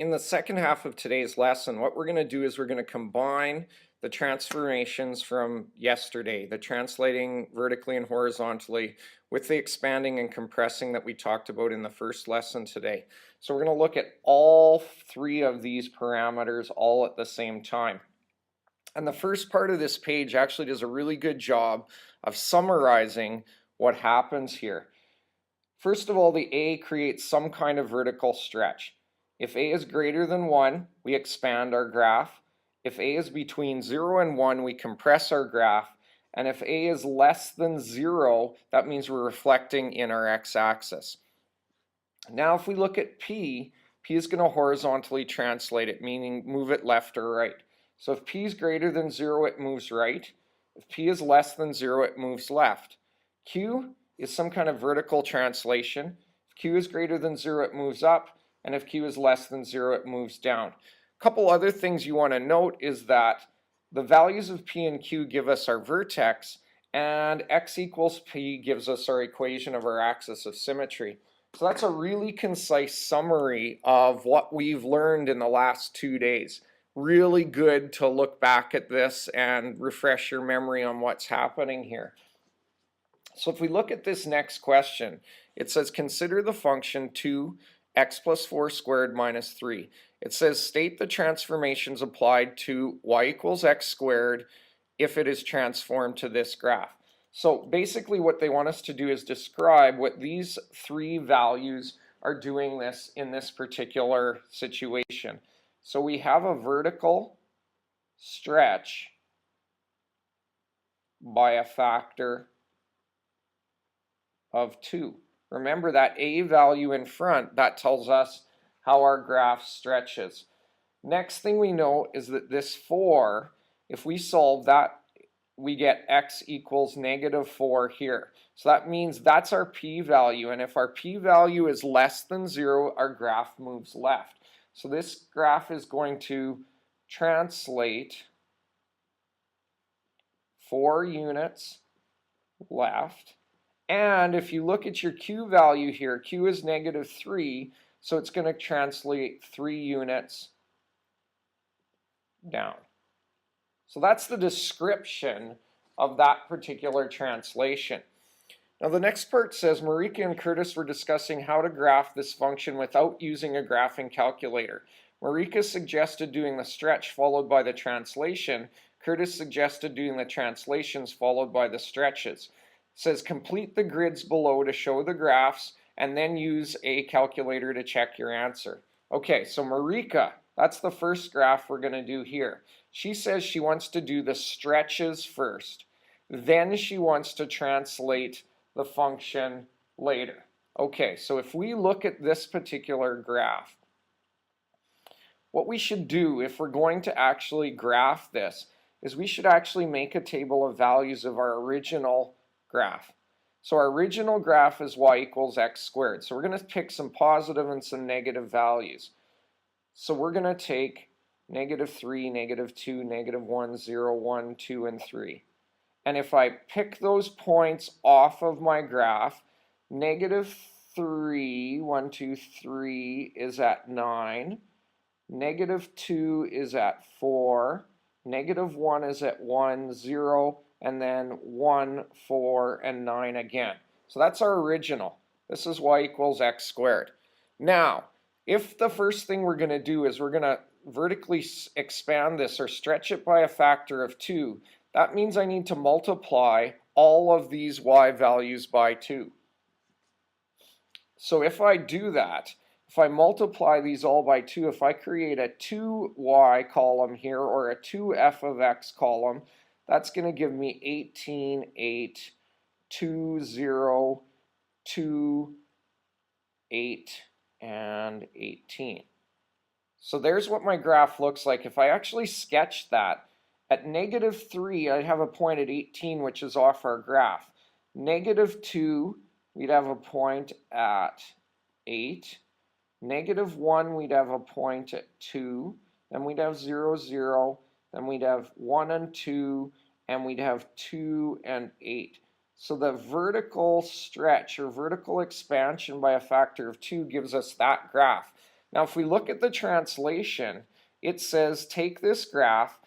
In the second half of today's lesson, what we're going to do is we're going to combine the transformations from yesterday, the translating vertically and horizontally, with the expanding and compressing that we talked about in the first lesson today. So we're going to look at all three of these parameters all at the same time. And the first part of this page actually does a really good job of summarizing what happens here. First of all, the A creates some kind of vertical stretch. If A is greater than 1, we expand our graph. If A is between 0 and 1, we compress our graph. And if A is less than 0, that means we're reflecting in our x-axis. Now if we look at P is going to horizontally translate it, meaning move it left or right. So if P is greater than 0, it moves right. If P is less than 0, it moves left. Q is some kind of vertical translation. If Q is greater than 0, it moves up, and if Q is less than 0, it moves down. A couple other things you want to note is that the values of P and Q give us our vertex, and x equals P gives us our equation of our axis of symmetry. So that's a really concise summary of what we've learned in the last 2 days. Really good to look back at this and refresh your memory on what's happening here. So if we look at this next question, it says consider the function 2x plus 4 squared minus 3. It says state the transformations applied to y equals x squared if it is transformed to this graph. So basically what they want us to do is describe what these three values are doing this in this particular situation. So we have a vertical stretch by a factor of 2. Remember that A value in front, that tells us how our graph stretches. Next thing we know is that this 4, if we solve that, we get x equals negative 4 here. So that means that's our p-value, and if our p-value is less than 0, our graph moves left. So this graph is going to translate 4 units left. And if you look at your Q value here, Q is negative 3, so it's going to translate 3 units down. So that's the description of that particular translation. Now the next part says Marika and Curtis were discussing how to graph this function without using a graphing calculator. Marika suggested doing the stretch followed by the translation. Curtis suggested doing the translations followed by the stretches. It says complete the grids below to show the graphs and then use a calculator to check your answer. Okay, so Marika, that's the first graph we're going to do here. She says she wants to do the stretches first. Then she wants to translate the function later. Okay, so if we look at this particular graph, what we should do if we're going to actually graph this is we should actually make a table of values of our original graph. So our original graph is y equals x squared. So we're going to pick some positive and some negative values. So we're going to take negative 3, negative 2, negative 1, 0, 1, 2, and 3. And if I pick those points off of my graph, negative 3, 1, 2, 3 is at 9. Negative 2 is at 4. Negative 1 is at 1, 0, and then 1, 4, and 9 again. So that's our original. This is y equals x squared. Now, if the first thing we're going to do is we're going to vertically expand this or stretch it by a factor of 2, that means I need to multiply all of these y values by 2. So if I do that, if I multiply these all by 2, if I create a 2y column here or a 2f of x column, that's going to give me 18, 8, 2, 0, 2, 8, and 18. So there's what my graph looks like. If I actually sketch that, at negative 3, I have a point at 18, which is off our graph. Negative 2, we'd have a point at 8. Negative 1, we'd have a point at 2. Then we'd have 0, 0. Then we'd have 1 and 2. And we'd have 2 and 8. So the vertical stretch or vertical expansion by a factor of 2 gives us that graph. Now if we look at the translation, it says take this graph,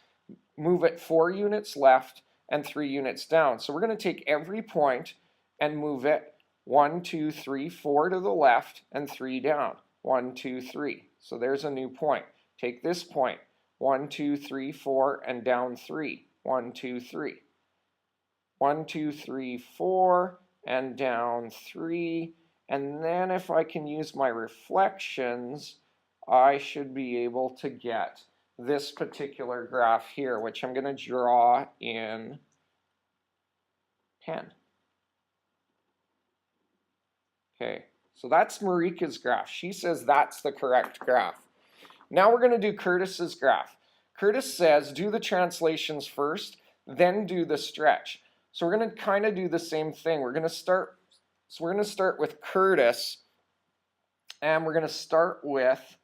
move it 4 units left and 3 units down. So we're going to take every point and move it 1, 2, 3, 4 to the left and 3 down. 1, 2, 3. So there's a new point. Take this point, 1, 2, 3, 4 and down 3. 1, 2, 3. 1, 2, 3, 4 and down 3. And then if I can use my reflections, I should be able to get this particular graph here, which I'm going to draw in pen. Okay, so that's Marika's graph. She says that's the correct graph. Now we're going to do Curtis's graph. Curtis says do the translations first, then do the stretch. So we're going to kind of do the same thing. We're going to start with Curtis, and we're going to start with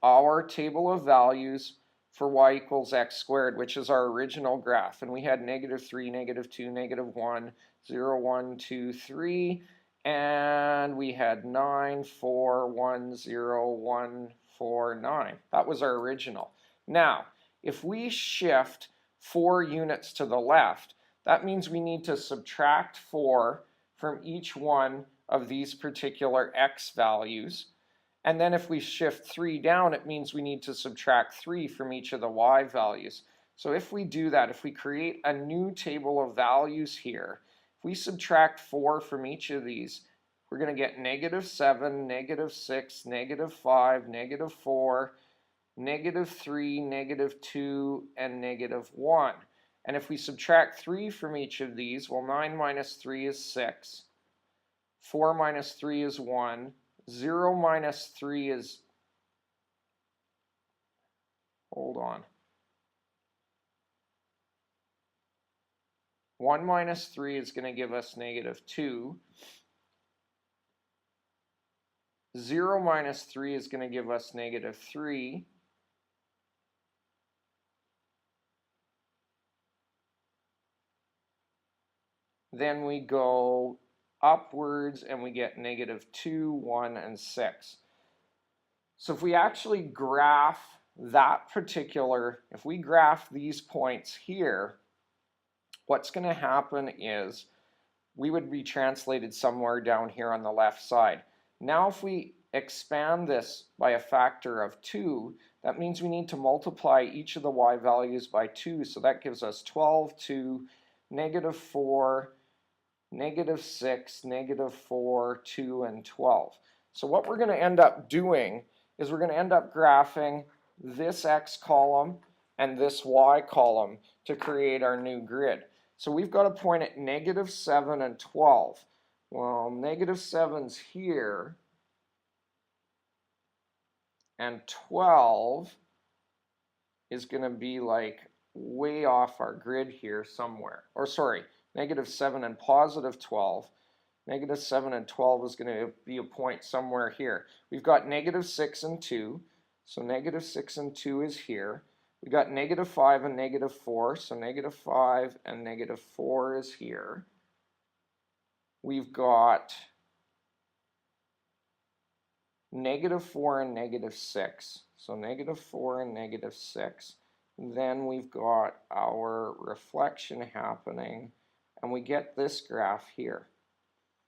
our table of values for y equals x squared, which is our original graph. And we had -3, -2, -1, 0, 1, 2, 3, and we had 9, 4, 1, 0, 1, 4, 9. That was our original. Now, if we shift 4 units to the left, that means we need to subtract 4 from each one of these particular x values. And then if we shift 3 down, it means we need to subtract 3 from each of the y values. So if we do that, if we create a new table of values here, if we subtract 4 from each of these, we're going to get -7, -6, -5, -4, -3, -2, and -1. And if we subtract 3 from each of these, well, 9 minus 3 is 6. 4 minus 3 is 1. 0 minus 3 is, hold on. 1 minus 3 is going to give us -2. 0 minus 3 is going to give us -3. Then we go upwards and we get -2, 1, and 6. So if we actually graph that particular, if we graph these points here, what's going to happen is we would be translated somewhere down here on the left side. Now if we expand this by a factor of 2, that means we need to multiply each of the y values by 2, so that gives us 12, 2, -4, -6, -4, 2, and 12. So what we're going to end up doing is we're going to end up graphing this x column and this y column to create our new grid. So we've got a point at -7 and 12. Well, -7's here, and 12 is going to be like way off our grid here somewhere. Or sorry, -7 and +12. -7 and 12 is going to be a point somewhere here. We've got -6 and 2, so -6 and 2 is here. We got -5 and -4, so -5 and -4 is here. We've got -4 and -6, so -4 and -6. Then we've got our reflection happening, and we get this graph here.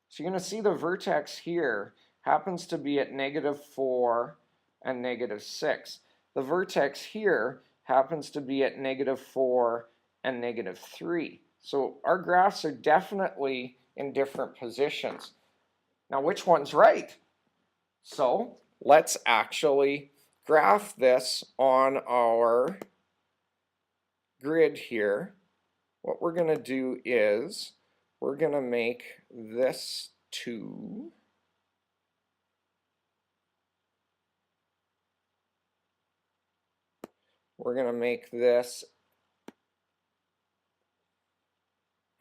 So you're going to see the vertex here happens to be at -4 and -6. The vertex here happens to be at -4 and -3. So our graphs are definitely in different positions. Now, which one's right? So let's actually graph this on our grid here. What we're going to do is we're going to make this 2. We're going to make this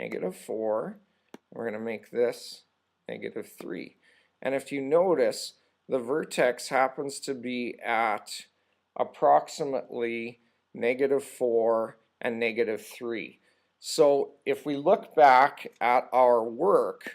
-4. We're going to make this -3. And if you notice, the vertex happens to be at approximately -4 and -3. So if we look back at our work,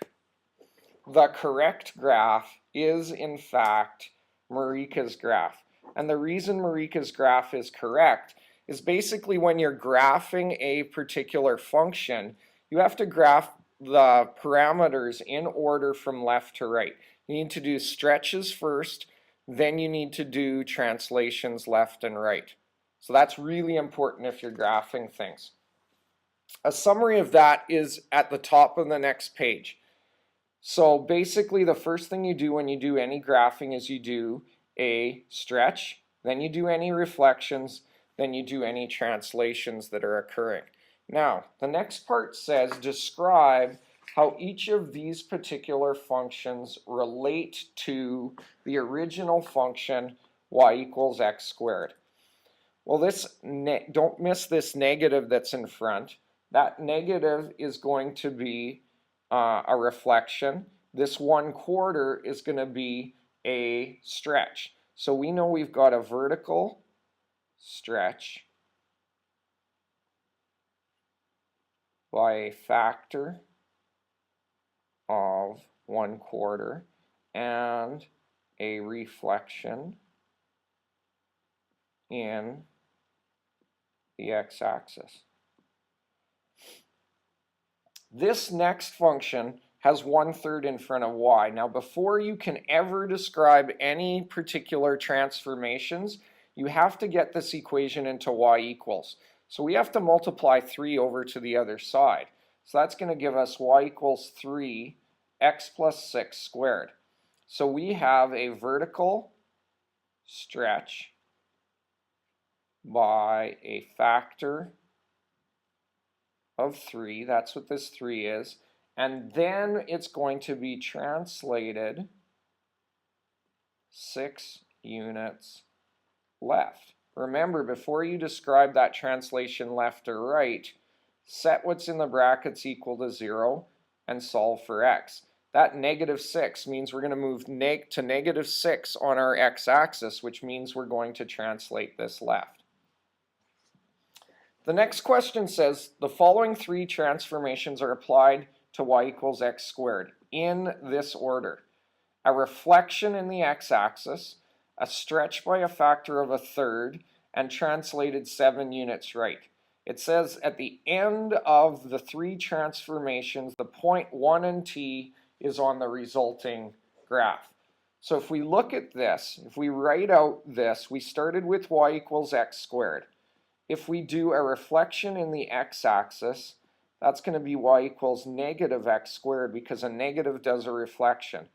the correct graph is in fact Marika's graph. And the reason Marika's graph is correct is basically when you're graphing a particular function, you have to graph the parameters in order from left to right. You need to do stretches first, then you need to do translations left and right. So that's really important if you're graphing things. A summary of that is at the top of the next page. So basically the first thing you do when you do any graphing is you do a stretch, then you do any reflections, then you do any translations that are occurring. Now, the next part says describe how each of these particular functions relate to the original function y equals x squared. Well, don't miss this negative that's in front. That negative is going to be a reflection. This 1/4 is going to be a stretch. So we know we've got a vertical stretch by a factor of 1/4 and a reflection in the x-axis. This next function has 1/3 in front of y. Now before you can ever describe any particular transformations, you have to get this equation into y equals. So we have to multiply 3 over to the other side. So that's going to give us y equals 3 x plus 6 squared. So we have a vertical stretch by a factor of 3, that's what this 3 is, and then it's going to be translated 6 units left. Remember, before you describe that translation left or right, set what's in the brackets equal to 0 and solve for x. That -6 means we're going to move to -6 on our x-axis, which means we're going to translate this left. The next question says, the following 3 transformations are applied to y equals x squared in this order. A reflection in the x-axis, a stretch by a factor of 1/3, and translated 7 units right. It says at the end of the 3 transformations, the point 1 and t is on the resulting graph. So if we look at this, if we write out this, we started with y equals x squared. If we do a reflection in the x-axis, that's going to be y equals -x squared because a negative does a reflection.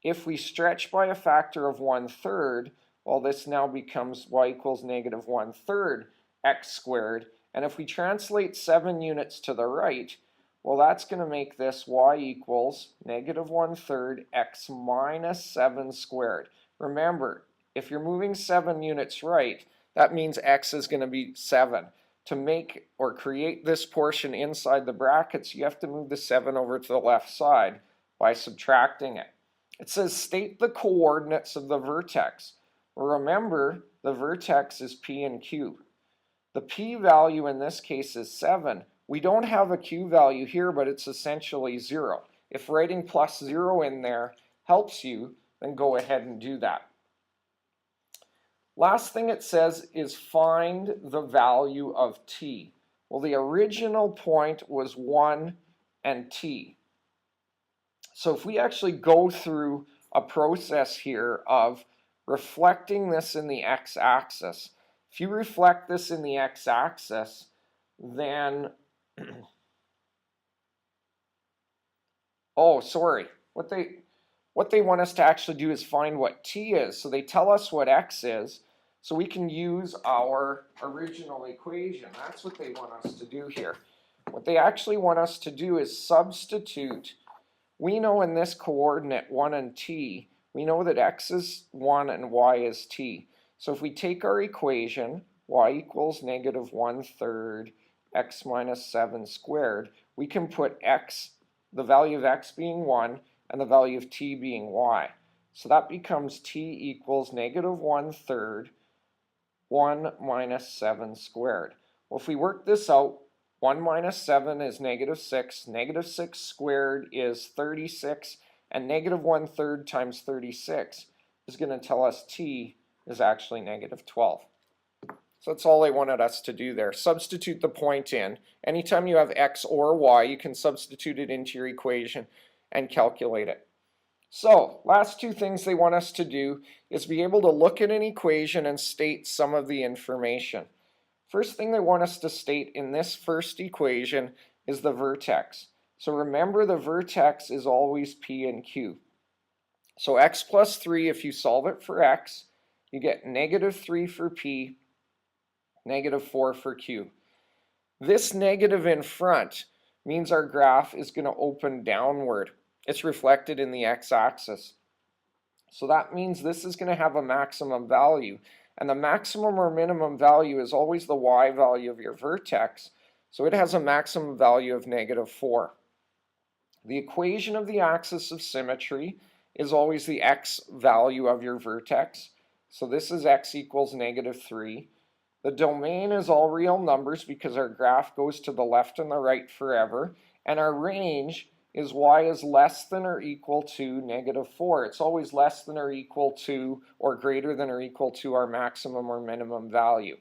If we stretch by a factor of 1/3, well, this now becomes y equals -1/3 x squared. And if we translate 7 units to the right, well, that's going to make this y equals -1/3 x minus 7 squared. Remember, if you're moving 7 units right, that means x is going to be 7. To make or create this portion inside the brackets, you have to move the 7 over to the left side by subtracting it. It says state the coordinates of the vertex. Remember, the vertex is P and Q. The P value in this case is 7. We don't have a Q value here, but it's essentially 0. If writing +0 in there helps you, then go ahead and do that. Last thing it says is find the value of t. Well, the original point was 1 and t. So if we actually go through a process here of reflecting this in the x-axis, if you reflect this in the x-axis, then oh, sorry, what they want us to actually do is find what t is. So they tell us what x is, so we can use our original equation. That's what they want us to do here. What they actually want us to do is substitute. We know in this coordinate 1 and t, we know that x is 1 and y is t. So if we take our equation, y equals -1/3 x minus 7 squared, we can put x, the value of x being 1, and the value of t being y. So that becomes t equals -1/3 1 minus 7 squared. Well, if we work this out, 1 minus 7 is -6, -6 squared is 36, and -1/3 times 36 is going to tell us t is actually negative 12. So that's all they wanted us to do there. Substitute the point in. Anytime you have x or y, you can substitute it into your equation and calculate it. So, last two things they want us to do is be able to look at an equation and state some of the information. First thing they want us to state in this first equation is the vertex. So remember, the vertex is always p and q. So x plus 3, if you solve it for x, you get negative 3 for p, negative 4 for q. This negative in front means our graph is going to open downward. It's reflected in the x-axis. So that means this is going to have a maximum value. And the maximum or minimum value is always the y value of your vertex. So it has a maximum value of negative 4. The equation of the axis of symmetry is always the x value of your vertex. So this is x equals negative 3. The domain is all real numbers because our graph goes to the left and the right forever. And our range is y is less than or equal to negative 4. It's always less than or equal to or greater than or equal to our maximum or minimum value.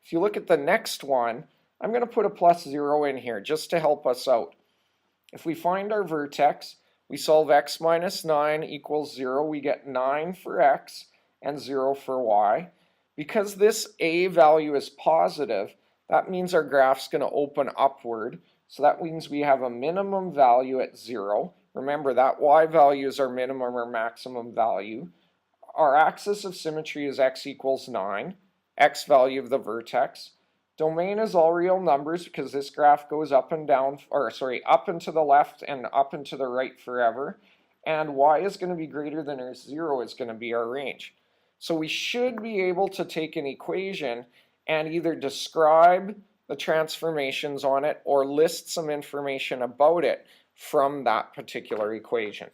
If you look at the next one, I'm going to put a plus 0 in here just to help us out. If we find our vertex, we solve x minus 9 equals 0. We get 9 for x and 0 for y. Because this a value is positive, that means our graph's going to open upward. So that means we have a minimum value at 0. Remember, that y value is our minimum or maximum value. Our axis of symmetry is x equals 9, x value of the vertex. Domain is all real numbers because this graph goes up and down, up and to the left and up and to the right forever. And y is going to be greater than or 0 is going to be our range. So we should be able to take an equation and either describe the transformations on it or list some information about it from that particular equation.